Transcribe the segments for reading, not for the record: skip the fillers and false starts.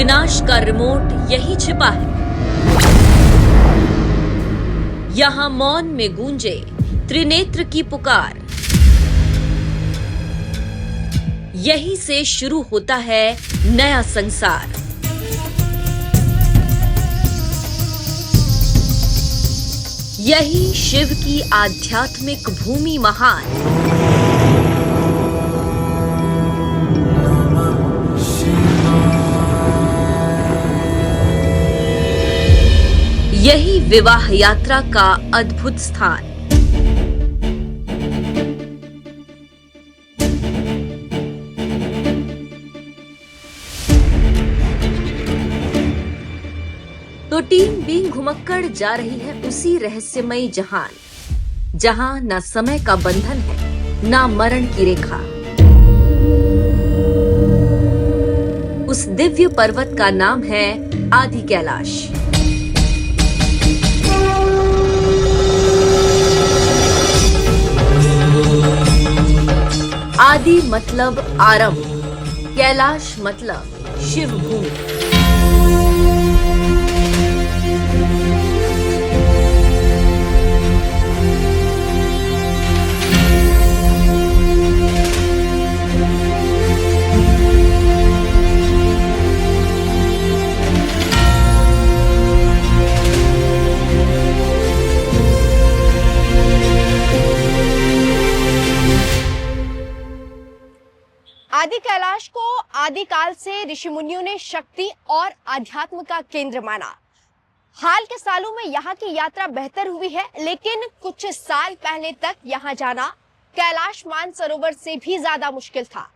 विनाश का रिमोट यही छिपा है। यहां मौन में गूंजे त्रिनेत्र की पुकार। यहीं से शुरू होता है नया संसार। यही शिव की आध्यात्मिक भूमि महान। यही विवाह यात्रा का अद्भुत स्थान। तो टीम बीइंग घुमक्कड़ जा रही है उसी रहस्यमयी जहान, जहां ना समय का बंधन है, ना मरण की रेखा। उस दिव्य पर्वत का नाम है आदि कैलाश। आदि मतलब आरंभ, कैलाश मतलब शिव भूमि। आदि कैलाश को आदिकाल से ऋषि मुनियों ने शक्ति और आध्यात्म का केंद्र माना। हाल के सालों में यहाँ की यात्रा बेहतर हुई है, लेकिन कुछ साल पहले तक यहाँ जाना कैलाश मानसरोवर से भी ज्यादा मुश्किल था।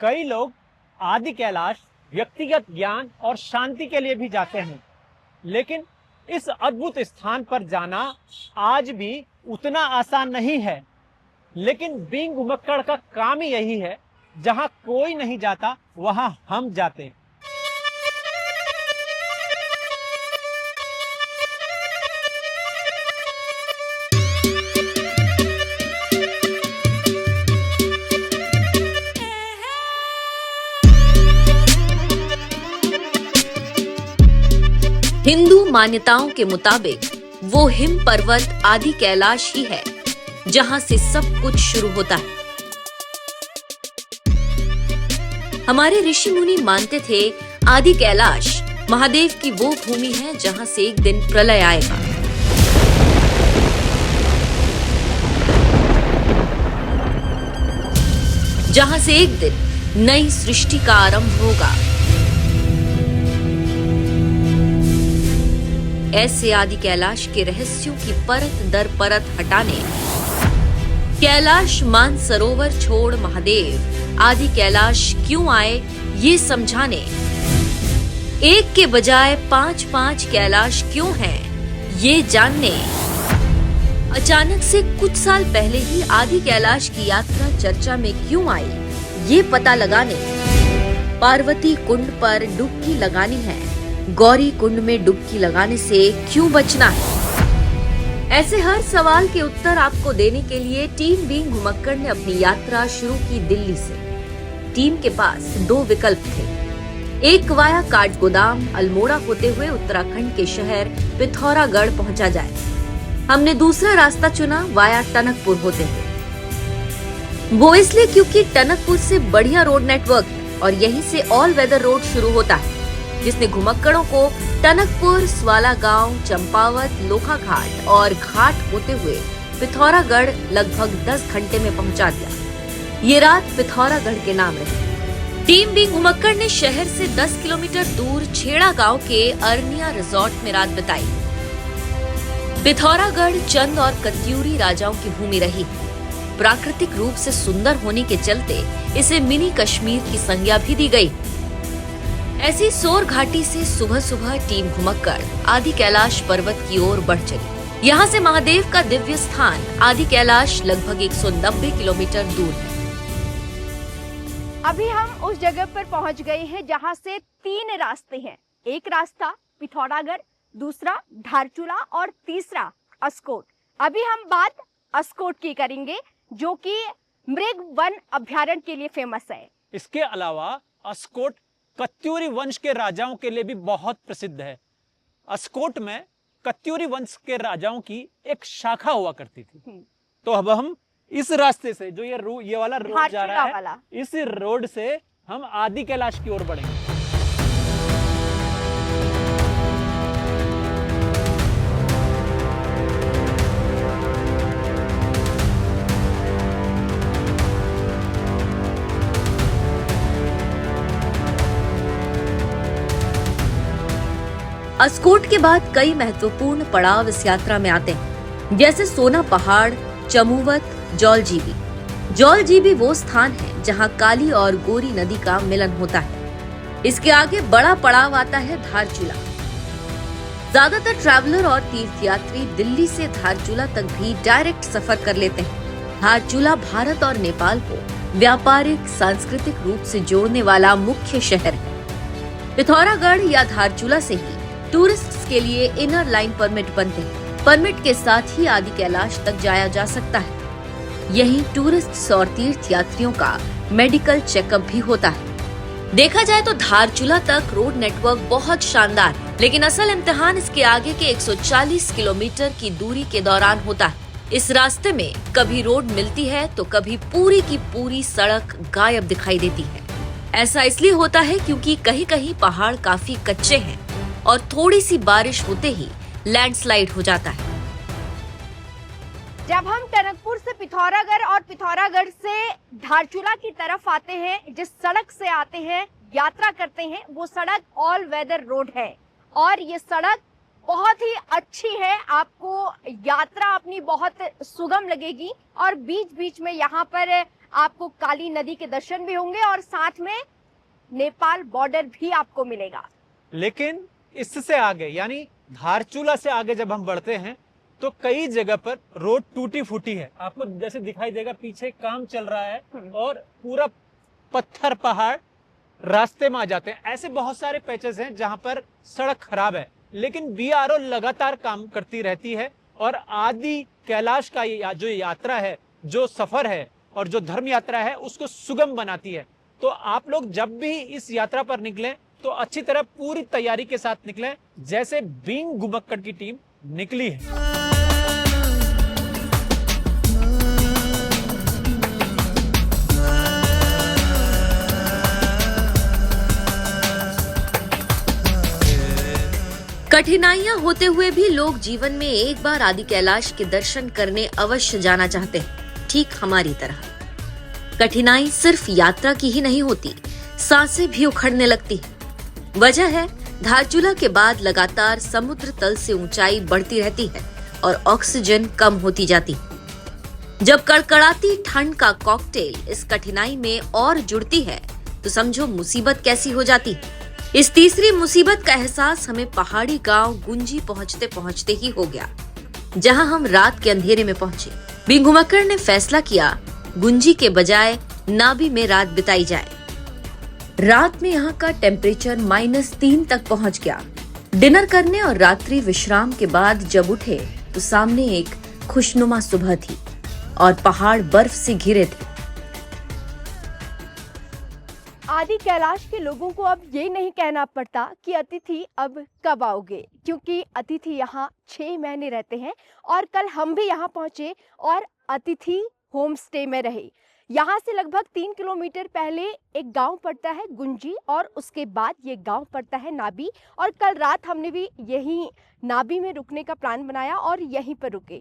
कई लोग आदि कैलाश व्यक्तिगत ज्ञान और शांति के लिए भी जाते हैं, लेकिन इस अद्भुत स्थान पर जाना आज भी उतना आसान नहीं है। लेकिन बीइंग घुमक्कड़ का काम ही यही है, जहां कोई नहीं जाता वहां हम जाते। हिंदू मान्यताओं के मुताबिक वो हिम पर्वत आदि कैलाश ही है, जहां से सब कुछ शुरू होता है। हमारे ऋषि मुनि मानते थे आदि कैलाश महादेव की वो भूमि है जहां से एक दिन प्रलय आएगा। जहां से एक दिन नई सृष्टि का आरंभ होगा। ऐसे आदि कैलाश के रहस्यों की परत दर परत हटाने, कैलाश मानसरोवर छोड़ महादेव आदि कैलाश क्यों आए ये समझाने, एक के बजाय 5-5 कैलाश क्यों हैं ये जानने, अचानक से कुछ साल पहले ही आदि कैलाश की यात्रा चर्चा में क्यों आई ये पता लगाने, पार्वती कुंड पर डुबकी लगानी है, गौरी कुंड में डुबकी लगाने से क्यों बचना है। ऐसे हर सवाल के उत्तर आपको देने के लिए टीम बीइंग घुमक्कड़ ने अपनी यात्रा शुरू की दिल्ली से। टीम के पास 2 विकल्प थे, एक वाया काठगोदाम अल्मोड़ा होते हुए उत्तराखंड के शहर पिथौरागढ़ पहुंचा जाए। हमने दूसरा रास्ता चुना वाया टनकपुर होते हुए। वो इसलिए क्योंकि टनकपुर से बढ़िया रोड नेटवर्क है और यहीं से ऑल वेदर रोड शुरू होता है, जिसने घुमक्कड़ों को टनकपुर, स्वाला गांव, चंपावत, लोखा घाट और घाट होते हुए पिथौरागढ़ लगभग 10 घंटे में पहुंचा दिया। ये रात पिथौरागढ़ के नाम रही। टीम बीइंग घुमक्कड़ ने शहर से 10 किलोमीटर दूर छेड़ा गांव के अरनिया रिजॉर्ट में रात बिताई। पिथौरागढ़ चंद और कत्यूरी राजाओं की भूमि रही। प्राकृतिक रूप से सुंदर होने के चलते इसे मिनी कश्मीर की संज्ञा भी दी गई। ऐसी सोर घाटी से सुबह सुबह टीम घुमक्कड़ आदि कैलाश पर्वत की ओर बढ़ चली। यहाँ से महादेव का दिव्य स्थान आदि कैलाश लगभग 190 किलोमीटर दूर है। अभी हम उस जगह पर पहुंच गए हैं जहां से 3 रास्ते हैं। एक रास्ता पिथौरागढ़, दूसरा धारचूला और तीसरा अस्कोट। अभी हम बात अस्कोट की करेंगे, जो कि मृग वन अभ्यारण्य के लिए फेमस है। इसके अलावा अस्कोट कत्यूरी वंश के राजाओं के लिए भी बहुत प्रसिद्ध है। अस्कोट में कत्यूरी वंश के राजाओं की एक शाखा हुआ करती थी। तो अब हम इस रास्ते से, जो ये वाला रोड जा रहा है, इस रोड से हम आदि कैलाश की ओर बढ़ेंगे। अस्कोट के बाद कई महत्वपूर्ण पड़ाव इस यात्रा में आते हैं, जैसे सोना पहाड़, चमूवत, जौलजीबी। जौलजीबी वो स्थान है जहां काली और गोरी नदी का मिलन होता है। इसके आगे बड़ा पड़ाव आता है धारचूला। ज्यादातर ट्रैवलर और तीर्थयात्री दिल्ली से धारचूला तक भी डायरेक्ट सफर कर लेते हैं। धारचूला भारत और नेपाल को व्यापारिक सांस्कृतिक रूप से जोड़ने वाला मुख्य शहर है। पिथौरागढ़ या धारचूला से ही टूरिस्ट्स के लिए इनर लाइन परमिट बनते हैं। परमिट के साथ ही आदि कैलाश तक जाया जा सकता है। यही टूरिस्ट्स और तीर्थ यात्रियों का मेडिकल चेकअप भी होता है। देखा जाए तो धारचूला तक रोड नेटवर्क बहुत शानदार है, लेकिन असल इम्तिहान इसके आगे के 140 किलोमीटर की दूरी के दौरान होता है। इस रास्ते में कभी रोड मिलती है तो कभी पूरी की पूरी सड़क गायब दिखाई देती है। ऐसा इसलिए होता है क्योंकि कहीं कहीं पहाड़ काफी कच्चे हैं और थोड़ी सी बारिश होते ही लैंडस्लाइड हो जाता है। जब हम टनकपुर से पिथौरागढ़ और पिथौरागढ़ से धारचूला की तरफ आते हैं, जिस सड़क से आते हैं, यात्रा करते हैं, वो सड़क ऑल वेदर रोड है और ये सड़क बहुत ही अच्छी है। आपको यात्रा अपनी बहुत सुगम लगेगी और बीच बीच में यहाँ पर आपको काली नदी के दर्शन भी होंगे और साथ में नेपाल बॉर्डर भी आपको मिलेगा। लेकिन इससे आगे, यानी धारचूला से आगे जब हम बढ़ते हैं तो कई जगह पर रोड टूटी फूटी है। आपको जैसे दिखाई देगा पीछे काम चल रहा है और पूरा पत्थर पहाड़ रास्ते में आ जाते हैं। ऐसे बहुत सारे पैचेस हैं जहां पर सड़क खराब है, लेकिन बीआरओ लगातार काम करती रहती है और आदि कैलाश का जो यात्रा है, जो सफर है और जो धर्म यात्रा है, उसको सुगम बनाती है। तो आप लोग जब भी इस यात्रा पर निकलें तो अच्छी तरह पूरी तैयारी के साथ निकलें, जैसे बीइंग घुमक्कड़ की टीम निकली है। कठिनाइयां होते हुए भी लोग जीवन में एक बार आदि कैलाश के दर्शन करने अवश्य जाना चाहते हैं, ठीक हमारी तरह। कठिनाई सिर्फ यात्रा की ही नहीं होती, सांसें भी उखड़ने लगती है। वजह है धारचूला के बाद लगातार समुद्र तल से ऊंचाई बढ़ती रहती है और ऑक्सीजन कम होती जाती है। जब कड़कड़ाती ठंड का कॉकटेल इस कठिनाई में और जुड़ती है तो समझो मुसीबत कैसी हो जाती है। इस तीसरी मुसीबत का एहसास हमें पहाड़ी गांव गुंजी पहुंचते पहुंचते ही हो गया, जहां हम रात के अंधेरे में पहुंचे। बीइंग घुमक्कड़ ने फैसला किया गुंजी के बजाय नाबी में रात बिताई जाए। रात में यहाँ का टेम्परेचर -3 तक पहुंच गया। डिनर करने और रात्रि विश्राम के बाद जब उठे तो सामने एक खुशनुमा सुबह थी और पहाड़ बर्फ से घिरे थे। आदि कैलाश के लोगों को अब ये नहीं कहना पड़ता कि अतिथि अब कब आओगे, क्योंकि अतिथि यहाँ 6 महीने रहते हैं और कल हम भी यहाँ पहुंचे और अतिथि होम स्टे में रहे। यहाँ से लगभग 3 किलोमीटर पहले एक गांव पड़ता है गुंजी और उसके बाद ये गांव पड़ता है नाबी, और कल रात हमने भी यहीं नाबी में रुकने का प्लान बनाया और यहीं पर रुके।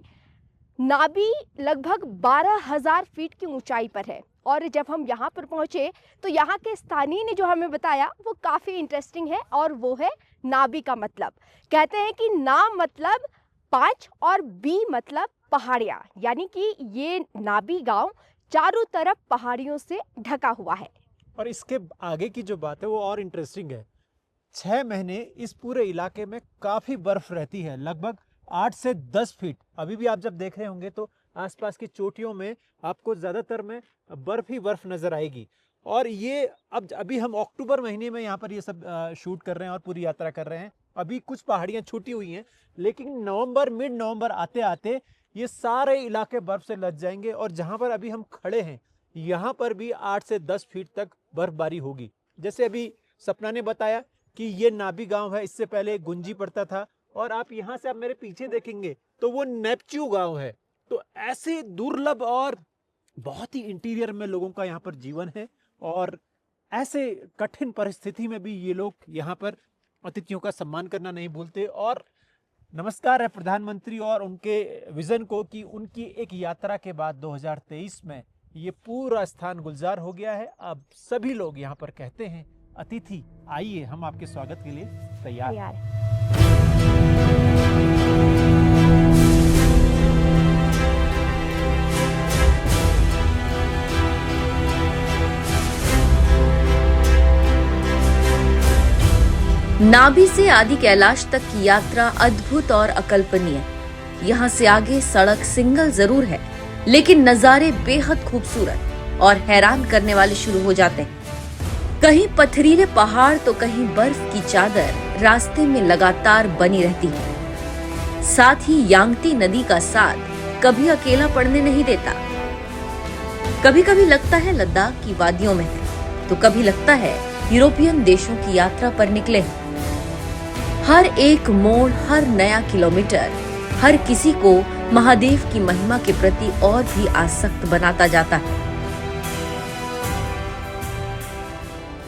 नाबी लगभग 12,000 फीट की ऊंचाई पर है और जब हम यहाँ पर पहुँचे तो यहाँ के स्थानीय ने जो हमें बताया वो काफ़ी इंटरेस्टिंग है और वो है नाबी का मतलब। कहते हैं कि ना मतलब 5 और बी मतलब पहाड़ियाँ, यानी कि ये नाबी गांव चारों तरफ पहाड़ियों से ढका हुआ है। और इसके आगे की जो बात है वो और इंटरेस्टिंग है। 6 महीने इस पूरे इलाके में काफ़ी बर्फ रहती है, लगभग 8 से 10 फीट। अभी भी आप जब देख रहे होंगे तो आसपास की चोटियों में आपको ज़्यादातर में बर्फ ही बर्फ नज़र आएगी। और ये अभी हम अक्टूबर महीने में यहाँ पर ये सब शूट कर रहे हैं और पूरी यात्रा कर रहे हैं। अभी कुछ पहाड़ियाँ छूटी हुई हैं, लेकिन मिड नवंबर आते आते ये सारे इलाके बर्फ से लद जाएंगे और जहाँ पर अभी हम खड़े हैं यहाँ पर भी 8 से 10 फीट तक बर्फबारी होगी। जैसे अभी सपना ने बताया कि ये नाभी गांव है, इससे पहले गुंजी पड़ता था। और आप यहाँ से आप मेरे पीछे देखेंगे तो वो नेपच्यू गांव है। तो ऐसे दुर्लभ और बहुत ही इंटीरियर में लोगों का यहाँ पर जीवन है, और ऐसे कठिन परिस्थिति में भी ये लोग यहाँ पर अतिथियों का सम्मान करना नहीं भूलते। और नमस्कार है प्रधानमंत्री और उनके विजन को कि उनकी एक यात्रा के बाद 2023 में ये पूरा स्थान गुलजार हो गया है। अब सभी लोग यहाँ पर कहते हैं अतिथि आइए, हम आपके स्वागत के लिए तैयार हैं। नाभि से आदि कैलाश तक की यात्रा अद्भुत और अकल्पनीय। यहाँ से आगे सड़क सिंगल जरूर है, लेकिन नजारे बेहद खूबसूरत और हैरान करने वाले शुरू हो जाते हैं। कहीं पथरीले पहाड़ तो कहीं बर्फ की चादर रास्ते में लगातार बनी रहती है। साथ ही यांगती नदी का साथ कभी अकेला पड़ने नहीं देता। कभी कभी लगता है लद्दाख की वादियों में है, तो कभी लगता है यूरोपियन देशों की यात्रा पर निकले हैं। हर एक मोड़, हर नया किलोमीटर हर किसी को महादेव की महिमा के प्रति और भी आसक्त बनाता जाता है।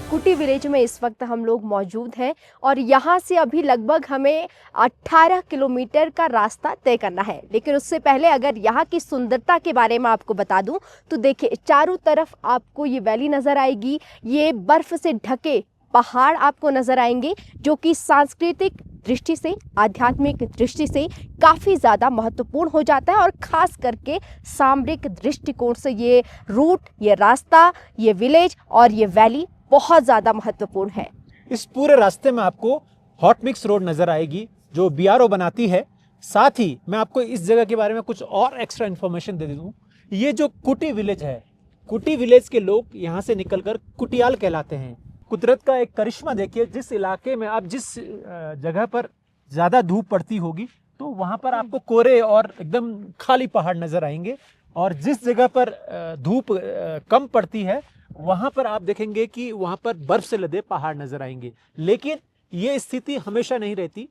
कुटी विलेज में इस वक्त हम लोग मौजूद हैं और यहाँ से अभी लगभग हमें 18 किलोमीटर का रास्ता तय करना है। लेकिन उससे पहले अगर यहाँ की सुंदरता के बारे में आपको बता दूं तो देखिए, चारों तरफ आपको ये वैली नज़र आएगी, ये बर्फ़ से ढके पहाड़ आपको नज़र आएंगे, जो कि सांस्कृतिक दृष्टि से, आध्यात्मिक दृष्टि से काफ़ी ज़्यादा महत्वपूर्ण हो जाता है। और ख़ास करके सामरिक दृष्टिकोण से ये रूट, ये रास्ता, ये विलेज और ये वैली बहुत ज़्यादा महत्वपूर्ण है। इस पूरे रास्ते में आपको हॉट मिक्स रोड नजर आएगी जो बीआरओ बनाती है। साथ ही मैं आपको इस जगह के बारे में कुछ और एक्स्ट्रा इन्फॉर्मेशन दे दूं। ये जो कुटी विलेज है, कुटी विलेज के लोग यहाँ से निकलकर कुटियाल कहलाते हैं। कुदरत का एक करिश्मा देखिए, जिस इलाके में आप जिस जगह पर ज़्यादा धूप पड़ती होगी तो वहाँ पर आपको कोरे और एकदम खाली पहाड़ नजर आएंगे, और जिस जगह पर धूप कम पड़ती है वहाँ पर आप देखेंगे कि वहाँ पर बर्फ से लदे पहाड़ नजर आएंगे। लेकिन ये स्थिति हमेशा नहीं रहती।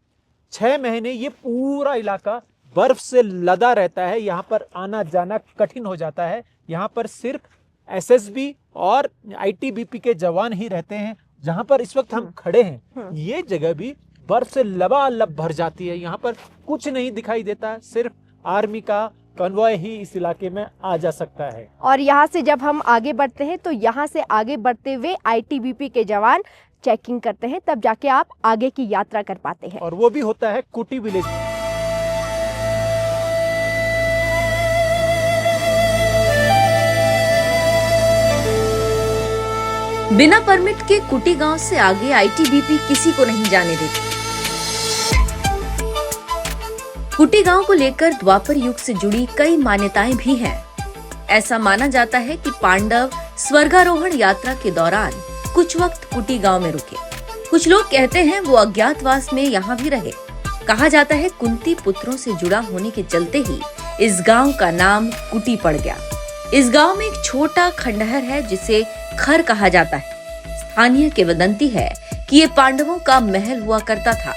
6 महीने ये पूरा इलाका बर्फ से लदा रहता है। यहाँ पर आना जाना कठिन हो जाता है। यहाँ पर सिर्फ एसएसबी और आईटीबीपी के जवान ही रहते हैं। जहाँ पर इस वक्त हम खड़े हैं, ये जगह भी बर्फ से लबालब भर जाती है। यहाँ पर कुछ नहीं दिखाई देता, सिर्फ आर्मी का कन्वॉय ही इस इलाके में आ जा सकता है। और यहाँ से जब हम आगे बढ़ते हैं तो यहाँ से आगे बढ़ते हुए आईटीबीपी के जवान चेकिंग करते हैं, तब जाके आप आगे की यात्रा कर पाते हैं। और वो भी होता है कुटी विलेज। बिना परमिट के कुटी गांव से आगे आईटीबीपी किसी को नहीं जाने देती। कुटी गांव को लेकर द्वापर युग से जुड़ी कई मान्यताएं भी हैं। ऐसा माना जाता है कि पांडव स्वर्गारोहण यात्रा के दौरान कुछ वक्त कुटी गांव में रुके। कुछ लोग कहते हैं वो अज्ञातवास में यहाँ भी रहे। कहा जाता है कुंती पुत्रों से जुड़ा होने के चलते ही इस गांव का नाम कुटी पड़ गया। इस गांव में एक छोटा खंडहर है जिसे खर कहा जाता है। स्थानीय किंवदंती है कि ये पांडवों का महल हुआ करता था।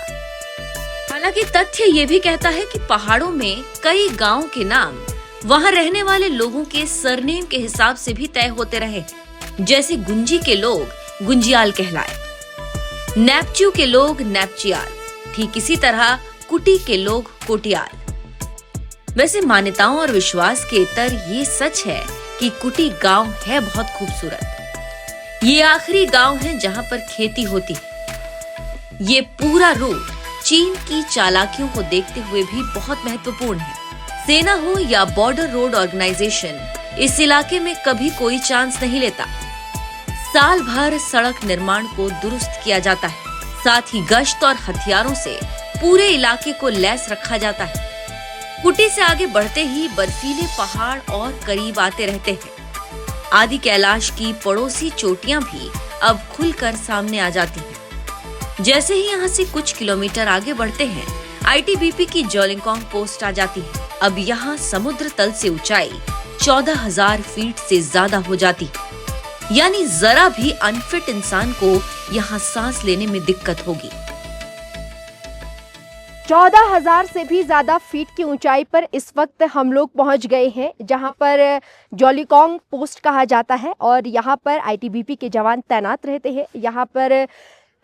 हालांकि तथ्य ये भी कहता है कि पहाड़ों में कई गांव के नाम वहां रहने वाले लोगों के सरनेम के हिसाब से भी तय होते रहे। जैसे गुंजी के लोग गुंजियाल कहलाए, नेपच्यू के लोग नेपचियाल, ठीक इसी तरह कुटी के लोग कोटियाल। वैसे मान्यताओं और विश्वास के इतर ये सच है कि कुटी गांव है बहुत खूबसूरत। ये आखिरी गांव है जहां पर खेती होती है। ये पूरा रूट चीन की चालाकियों को देखते हुए भी बहुत महत्वपूर्ण है। सेना हो या बॉर्डर रोड ऑर्गेनाइजेशन, इस इलाके में कभी कोई चांस नहीं लेता। साल भर सड़क निर्माण को दुरुस्त किया जाता है। साथ ही गश्त और हथियारों से पूरे इलाके को लैस रखा जाता है। कुटी से आगे बढ़ते ही बर्फीले पहाड़ और करीब आते रहते हैं। आदि कैलाश की पड़ोसी चोटियां भी अब खुलकर सामने आ जाती हैं। जैसे ही यहाँ से कुछ किलोमीटर आगे बढ़ते हैं, आईटीबीपी की जोलिंगकोंग पोस्ट आ जाती है। अब यहाँ समुद्र तल से ऊंचाई 14,000 फीट से ज्यादा हो जाती है। यानी जरा भी अनफिट इंसान को यहाँ सांस लेने में दिक्कत होगी। 14,000 से भी ज्यादा फीट की ऊंचाई पर इस वक्त हम लोग पहुंच गए हैं, जहां पर जॉलीकॉन्ग पोस्ट कहा जाता है और यहां पर आईटीबीपी के जवान तैनात रहते हैं। यहां पर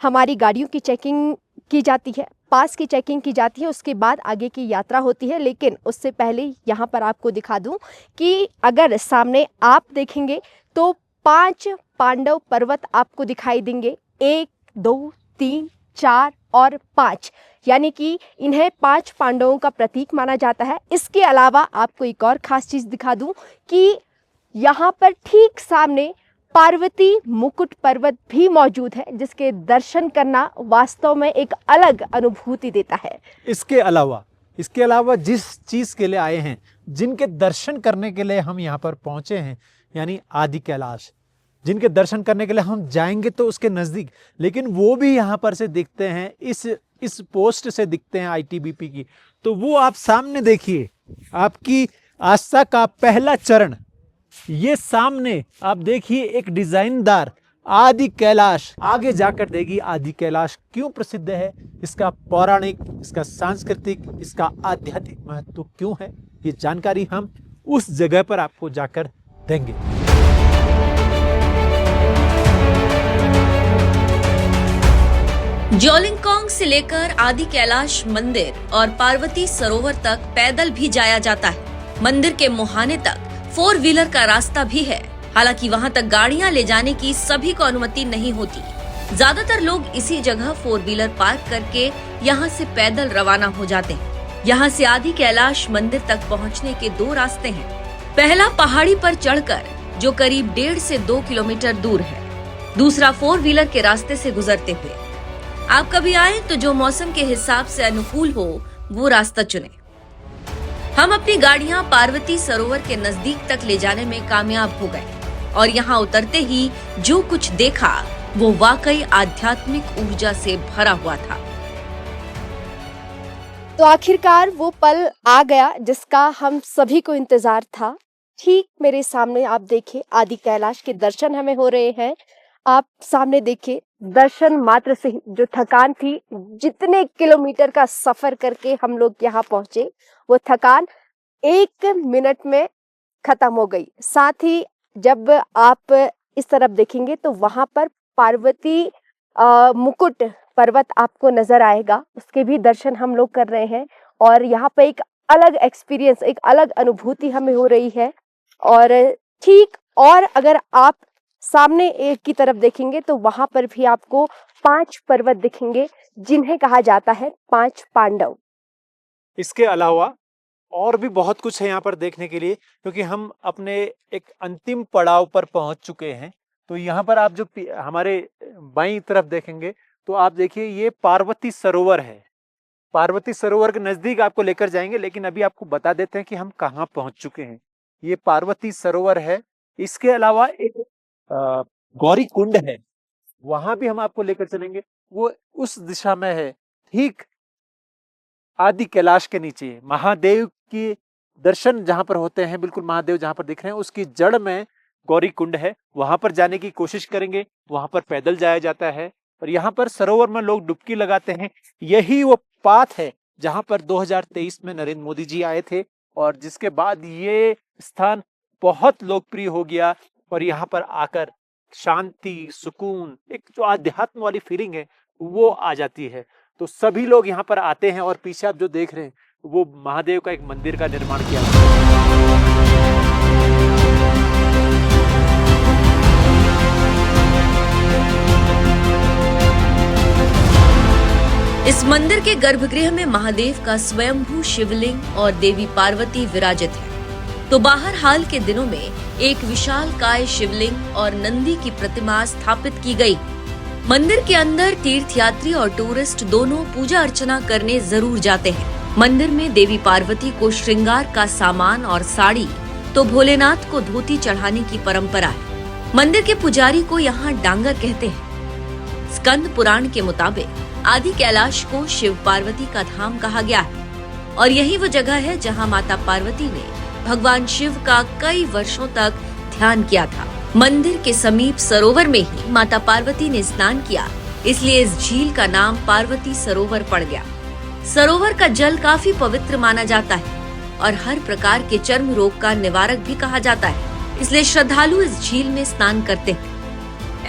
हमारी गाड़ियों की चेकिंग की जाती है, पास की चेकिंग की जाती है, उसके बाद आगे की यात्रा होती है। लेकिन उससे पहले यहाँ पर आपको दिखा दूं कि अगर सामने आप देखेंगे तो 5 पांडव पर्वत आपको दिखाई देंगे, 1, 2, 3, 4 और 5, यानी कि इन्हें 5 पांडवों का प्रतीक माना जाता है। इसके अलावा आपको एक और खास चीज़ दिखा दूं कि यहाँ पर ठीक सामने पार्वती मुकुट पर्वत भी मौजूद है, जिसके दर्शन करना वास्तव में एक अलग अनुभूति देता है। इसके अलावा जिस चीज के लिए आए हैं, जिनके दर्शन करने के लिए हम यहाँ पर पहुंचे हैं, यानी आदि कैलाश, जिनके दर्शन करने के लिए हम जाएंगे तो उसके नजदीक, लेकिन वो भी यहाँ पर से दिखते हैं, इस पोस्ट से दिखते हैं आईटीबीपी की। तो वो आप सामने देखिए, आपकी आस्था का पहला चरण, ये सामने आप देखिए एक डिजाइनदार आदि कैलाश। आगे जाकर देगी आदि कैलाश क्यों प्रसिद्ध है, इसका पौराणिक, इसका सांस्कृतिक, इसका आध्यात्मिक महत्व क्यों है, ये जानकारी हम उस जगह पर आपको जाकर देंगे। जॉलिंगकॉन्ग से लेकर आदि कैलाश मंदिर और पार्वती सरोवर तक पैदल भी जाया जाता है। मंदिर के मुहाने तक 4 व्हीलर का रास्ता भी है। हालांकि वहां तक गाड़ियां ले जाने की सभी को अनुमति नहीं होती। ज्यादातर लोग इसी जगह 4 व्हीलर पार्क करके यहां से पैदल रवाना हो जाते हैं। यहां से आदि कैलाश मंदिर तक पहुंचने के 2 रास्ते हैं। पहला पहाड़ी पर चढ़कर, जो करीब 1.5 से 2 किलोमीटर दूर है। दूसरा 4 व्हीलर के रास्ते से गुजरते हुए। आप कभी आए तो जो मौसम के हिसाब से अनुकूल हो वो रास्ता चुने। हम अपनी गाड़ियां पार्वती सरोवर के नजदीक तक ले जाने में कामयाब हो गए और यहाँ उतरते ही जो कुछ देखा वो वाकई आध्यात्मिक ऊर्जा से भरा हुआ था। तो आखिरकार वो पल आ गया जिसका हम सभी को इंतजार था। ठीक मेरे सामने आप देखिए आदि कैलाश के दर्शन हमें हो रहे हैं। आप सामने देखिए, दर्शन मात्र से ही जो थकान थी, जितने किलोमीटर का सफर करके हम लोग यहाँ पहुंचे, वो थकान 1 मिनट में खत्म हो गई। साथ ही जब आप इस तरफ देखेंगे तो वहां पर पार्वती मुकुट पर्वत आपको नजर आएगा, उसके भी दर्शन हम लोग कर रहे हैं और यहाँ पे एक अलग एक्सपीरियंस, एक अलग अनुभूति हमें हो रही है। और ठीक, और अगर आप सामने एक की तरफ देखेंगे तो वहां पर भी आपको 5 पर्वत दिखेंगे, जिन्हें कहा जाता है 5 पांडव। इसके अलावा और भी बहुत कुछ है यहाँ पर देखने के लिए, क्योंकि हम अपने एक अंतिम पड़ाव पर पहुंच चुके हैं। तो यहाँ पर आप जो हमारे बाईं तरफ देखेंगे तो आप देखिए ये पार्वती सरोवर है। पार्वती सरोवर के नजदीक आपको लेकर जाएंगे, लेकिन अभी आपको बता देते हैं कि हम कहाँ पहुंच चुके हैं। ये पार्वती सरोवर है। इसके अलावा एक गौरी कुंड है, वहां भी हम आपको लेकर चलेंगे, वो उस दिशा में है। ठीक आदि कैलाश के नीचे महादेव की दर्शन जहां पर होते हैं, बिल्कुल महादेव जहां पर दिख रहे हैं, उसकी जड़ में गौरी कुंड है। वहां पर जाने की कोशिश करेंगे। वहां पर पैदल जाया जाता है और यहाँ पर सरोवर में लोग डुबकी लगाते हैं। यही वो पाथ है जहां पर 2023 में नरेंद्र मोदी जी आए थे और जिसके बाद ये स्थान बहुत लोकप्रिय हो गया और यहाँ पर आकर शांति, सुकून, एक जो आध्यात्म वाली फीलिंग है वो आ जाती है। तो सभी लोग यहाँ पर आते हैं और पीछे आप जो देख रहे हैं वो महादेव का एक मंदिर का निर्माण किया गया है। इस मंदिर के गर्भगृह में महादेव का स्वयंभू शिवलिंग और देवी पार्वती विराजित है। तो बाहर हाल के दिनों में एक विशालकाय शिवलिंग और नंदी की प्रतिमा स्थापित की गई। मंदिर के अंदर तीर्थयात्री और टूरिस्ट दोनों पूजा अर्चना करने जरूर जाते हैं। मंदिर में देवी पार्वती को श्रृंगार का सामान और साड़ी, तो भोलेनाथ को धोती चढ़ाने की परंपरा है। मंदिर के पुजारी को यहाँ डांगर कहते हैं। स्कंद पुराण के मुताबिक आदि कैलाश को शिव पार्वती का धाम कहा गया है और यही वो जगह है जहाँ माता पार्वती ने भगवान शिव का कई वर्षों तक ध्यान किया था। मंदिर के समीप सरोवर में ही माता पार्वती ने स्नान किया, इसलिए इस झील का नाम पार्वती सरोवर पड़ गया। सरोवर का जल काफी पवित्र माना जाता है और हर प्रकार के चर्म रोग का निवारक भी कहा जाता है, इसलिए श्रद्धालु इस झील में स्नान करते हैं।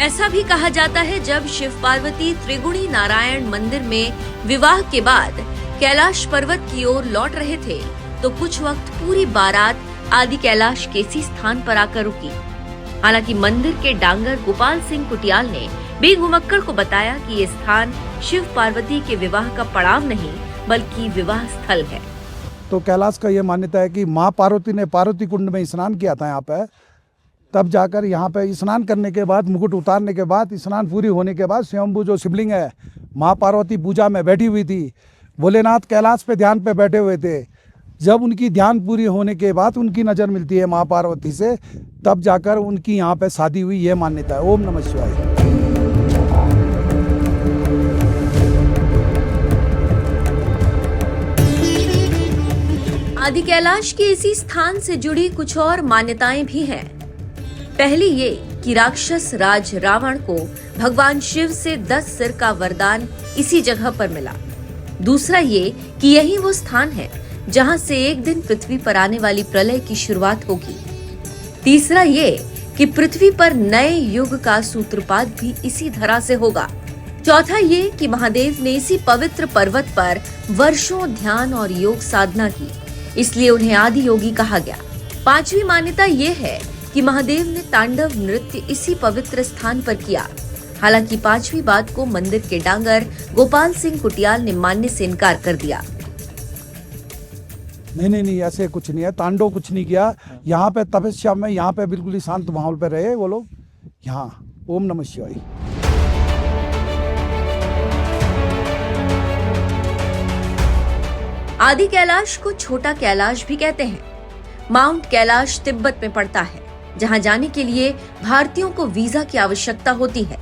ऐसा भी कहा जाता है, जब शिव पार्वती त्रिगुणी नारायण मंदिर में विवाह के बाद कैलाश पर्वत की ओर लौट रहे थे, तो कुछ वक्त पूरी बारात आदि कैलाश के इसी स्थान पर आकर रुकी। हालांकि मंदिर के डांगर गोपाल सिंह कुटियाल ने बी घुमक्कड़ को बताया कि ये स्थान शिव पार्वती के विवाह का पड़ाव नहीं, बल्कि विवाह स्थल है। तो कैलाश का ये मान्यता है कि माँ पार्वती ने पार्वती कुंड में स्नान किया था यहाँ पे, तब जाकर यहाँ पे स्नान करने के बाद, मुकुट उतारने के बाद, स्नान पूरी होने के बाद स्वयंभू जो शिवलिंग है, माँ पार्वती पूजा में बैठी हुई थी, भोलेनाथ कैलाश पे ध्यान पे बैठे हुए थे। जब उनकी ध्यान पूरी होने के बाद उनकी नज़र मिलती है माँ पार्वती से, तब जाकर उनकी यहाँ पे शादी हुई, ये मान्यता है। ओम नमः शिवाय। आदि कैलाश के इसी स्थान से जुड़ी कुछ और मान्यताएं भी हैं। पहली ये कि राक्षस राज रावण को भगवान शिव से 10 सिर का वरदान इसी जगह पर मिला। दूसरा ये कि यही वो स्थान है जहां से एक दिन पृथ्वी पर आने वाली प्रलय की शुरुआत होगी। तीसरा ये कि पृथ्वी पर नए युग का सूत्रपात भी इसी धरा से होगा। चौथा ये कि महादेव ने इसी पवित्र पर्वत पर वर्षों ध्यान और योग साधना की, इसलिए उन्हें आदि योगी कहा गया। पांचवी मान्यता ये है कि महादेव ने तांडव नृत्य इसी पवित्र स्थान पर किया। हालांकि पांचवी बात को मंदिर के डांगर गोपाल सिंह कुटियाल ने मानने से इनकार कर दिया। नहीं, ऐसे कुछ नहीं है, तांडव कुछ नहीं किया। यहाँ पे तपस्या में, यहाँ पे बिल्कुल ही शांत माहौल पे रहे वो लोग यहाँ। ओम नमः शिवाय। आदि कैलाश को छोटा कैलाश भी कहते हैं। माउंट कैलाश तिब्बत में पड़ता है, जहां जाने के लिए भारतीयों को वीजा की आवश्यकता होती है।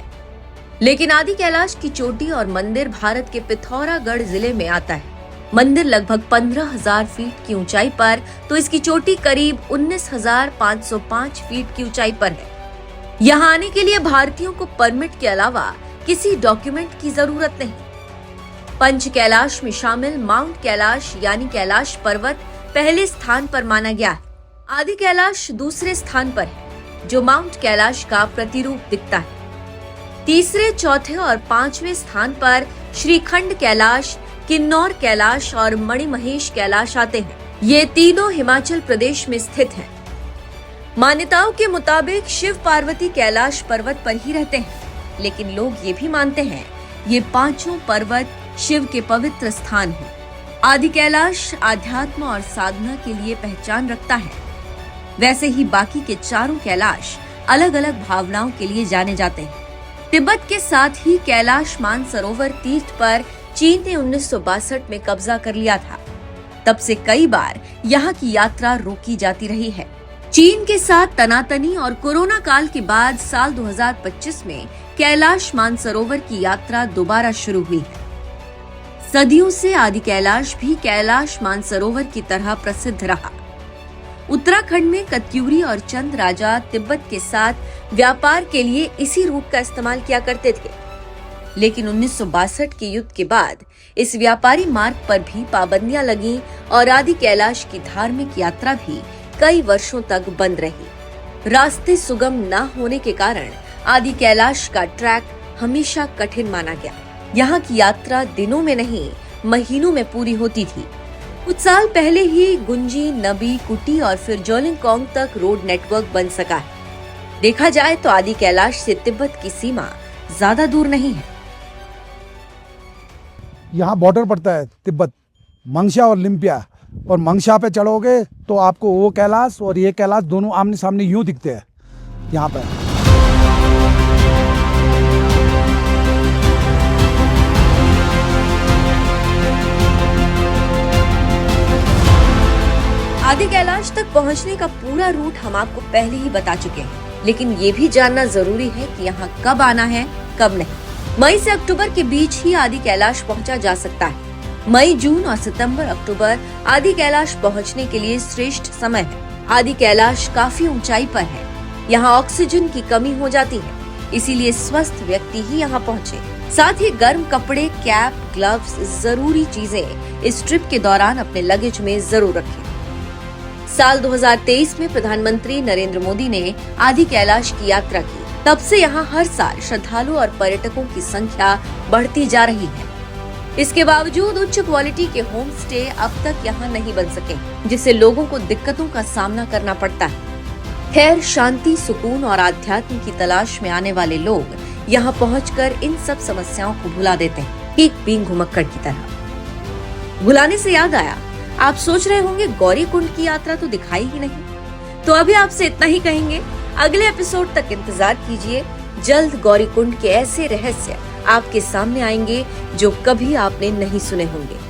लेकिन आदि कैलाश की चोटी और मंदिर भारत के पिथौरागढ़ जिले में आता है। मंदिर लगभग 15,000 फीट की ऊंचाई पर, तो इसकी चोटी करीब 19,505 फीट की ऊंचाई पर है। यहाँ आने के लिए भारतीयों को परमिट के अलावा किसी डॉक्यूमेंट की जरूरत नहीं। पंच कैलाश में शामिल माउंट कैलाश यानी कैलाश पर्वत पहले स्थान पर माना गया है। आदि कैलाश दूसरे स्थान पर है, जो माउंट कैलाश का प्रतिरूप दिखता है। तीसरे, चौथे और पांचवें स्थान पर श्रीखंड कैलाश, किन्नौर कैलाश और मणिमहेश कैलाश आते हैं। ये तीनों हिमाचल प्रदेश में स्थित हैं। मान्यताओं के मुताबिक शिव पार्वती कैलाश पर्वत पर ही रहते हैं, लेकिन लोग ये भी मानते हैं ये पांचों पर्वत शिव के पवित्र स्थान हैं। आदि कैलाश आध्यात्म और साधना के लिए पहचान रखता है। वैसे ही बाकी के चारों कैलाश अलग अलग भावनाओं के लिए जाने जाते हैं। तिब्बत के साथ ही कैलाश मानसरोवर तीर्थ पर चीन ने 1962 में कब्जा कर लिया था। तब से कई बार यहाँ की यात्रा रोकी जाती रही है। चीन के साथ तनातनी और कोरोना काल के बाद साल 2025 में कैलाश मानसरोवर की यात्रा दोबारा शुरू हुई है। सदियों से आदि कैलाश भी कैलाश मानसरोवर की तरह प्रसिद्ध रहा। उत्तराखंड में कत्यूरी और चंद राजा तिब्बत के साथ व्यापार के लिए इसी रूट का इस्तेमाल किया करते थे। लेकिन 1962 के युद्ध के बाद इस व्यापारी मार्ग पर भी पाबंदियां लगी और आदि कैलाश की धार्मिक यात्रा भी कई वर्षों तक बंद रही। रास्ते सुगम न होने के कारण आदि कैलाश का ट्रैक हमेशा कठिन माना गया। यहाँ की यात्रा दिनों में नहीं, महीनों में पूरी होती थी। कुछ साल पहले ही गुंजी, नबी, कुटी और फिर जोलिंगकोंग तक रोड नेटवर्क बन सका है। देखा जाए तो आदि कैलाश से तिब्बत की सीमा ज्यादा दूर नहीं है। यहाँ बॉर्डर पड़ता है तिब्बत, मंगशा और लिम्पिया, और मंगशा पे चढ़ोगे तो आपको वो कैलाश और ये कैलाश दोनों आमने सामने यूं दिखते हैं यहाँ पे। आदि कैलाश तक पहुंचने का पूरा रूट हम आपको पहले ही बता चुके हैं, लेकिन ये भी जानना जरूरी है कि यहाँ कब आना है, कब नहीं। मई से अक्टूबर के बीच ही आदि कैलाश पहुंचा जा सकता है। मई, जून और सितंबर, अक्टूबर आदि कैलाश पहुंचने के लिए श्रेष्ठ समय है। आदि कैलाश काफी ऊंचाई पर है। यहाँ ऑक्सीजन की कमी हो जाती है, इसीलिए स्वस्थ व्यक्ति ही यहाँ पहुँचे। साथ ही गर्म कपड़े, कैप, ग्लव्स, जरूरी चीजें इस ट्रिप के दौरान अपने लगेज में जरूर रखें। साल 2023 में प्रधानमंत्री नरेंद्र मोदी ने आदि कैलाश की यात्रा की। तब से यहाँ हर साल श्रद्धालु और पर्यटकों की संख्या बढ़ती जा रही है। इसके बावजूद उच्च क्वालिटी के होम स्टे अब तक यहाँ नहीं बन सके, जिससे लोगों को दिक्कतों का सामना करना पड़ता है। खैर, शांति, सुकून और आध्यात्म की तलाश में आने वाले लोग यहाँ पहुंचकर इन सब समस्याओं को भुला देते हैं, एक बीन घुमक्कड़ की तरह। भुलाने से याद आया, आप सोच रहे होंगे गौरी कुंड की यात्रा तो दिखाई ही नहीं। तो अभी आपसे इतना ही कहेंगे, अगले एपिसोड तक इंतजार कीजिए। जल्द गौरी कुंड के ऐसे रहस्य आपके सामने आएंगे जो कभी आपने नहीं सुने होंगे।